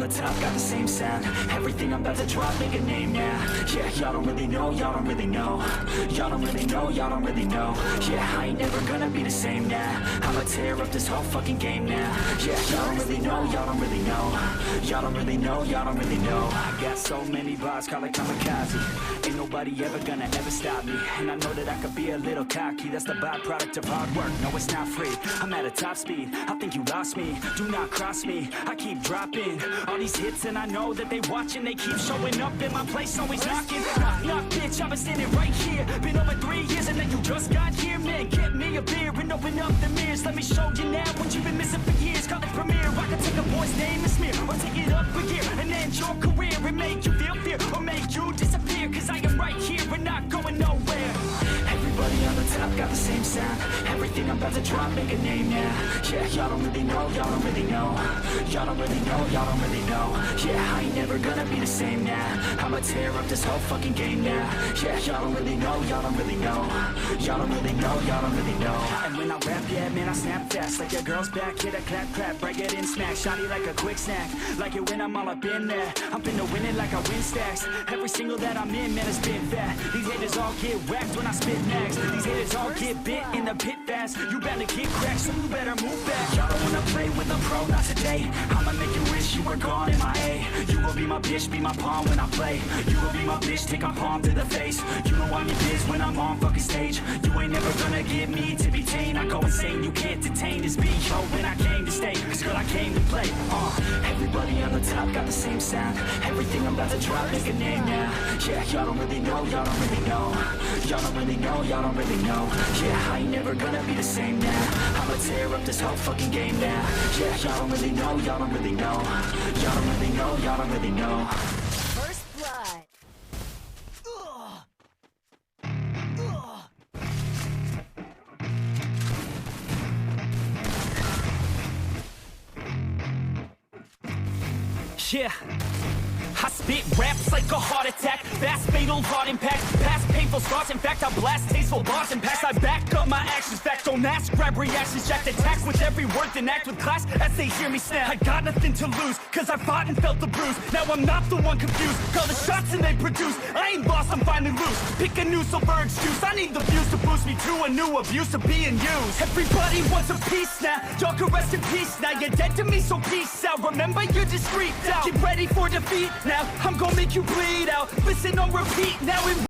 the top got the same sound. Everything I'm about to drop, make a name now. Yeah, y'all don't really know, y'all don't really know. Y'all don't really know, y'all don't really know. Yeah, I ain't never gonna be the same now. I'ma tear up this whole fucking game now. Yeah, y'all don't really know, y'all don't really know. Y'all don't really know, y'all don't really know. I got so many bars, call it kamikaze. Ain't nobody ever gonna ever stop me. And I know that I could be a little cocky. That's the byproduct of hard work, no it's not free. I'm at a top speed, I think you lost me. Do not cross me, I keep dropping all these hits and I know that they watching. They keep showing up in my place, always knocking. Knock, knock, bitch, I've been standing right here. Been over 3 years and then you just got here. Man, get me a beer and open up the mirrors. Let me show you now what you've been missing for years. Call it premiere, I can take a boy's name and smear, or take it up a gear and end your career and make you feel fear, or make you disappear. Cause I am right here and not going nowhere. Everybody on the top got the same sound. Everything I'm about to drop, make a name now. Yeah, y'all don't really know, y'all don't really know. Y'all don't really know, y'all don't really know. Yeah, I ain't never gonna be the same now. I'ma tear up this whole fucking game now. Yeah, y'all don't really know, y'all don't really know. Y'all don't really know, y'all don't really know. And when I rap, yeah, man, I snap fast. Like your girl's back, hit a clap, clap, break it in, smack. Shotty like a quick snack, like it when I'm all up in there. I'm finna win it like I win stacks. Every single that I'm in, man, it's been fat. These haters all get whacked when I spit max. These haters all get bit in the pit fast. You better get cracked, so you better move back. Y'all don't wanna play with a pro, not today. I'ma make you wish you were gone in my A. You will be my bitch, be my pawn when I play. You will be my bitch, take my palm to the face. You know I'm your biz when I'm on fucking stage. You ain't never gonna get me to be tame. I go insane, you can't detain this beat, yo, when I came to stay. Cause girl, I came to play. Everybody on the top got the same sound. Everything I'm about to drop, make a name now. Yeah, y'all don't really know, y'all don't really know. Y'all don't really know, y'all don't really know. Yeah, I ain't never gonna be the same now. I'ma tear up this whole fucking game now. Yeah, y'all don't really know, y'all don't really know. Y'all don't really know, y'all don't really know. First blood. Yeah, I spit raps like a heart attack. Fast, fatal, hard impact. Past painful scars, in fact, I blast tasteful bars and packs. I back up my actions, facts don't ask, grab reactions, jacked attack with every word, then act with class as they hear me snap. I got nothing to lose, cause I fought and felt the bruise. Now I'm not the one confused, call the shots and they produce. I ain't lost, I'm finally loose. Pick a new silver excuse, I need the views to boost me to a new abuse of being used. Everybody wants a piece now, y'all can rest in peace now. You're dead to me, so peace out. Remember you're discreet now, get ready for defeat now. I'm gonna make you bleed out, listen on repeat now.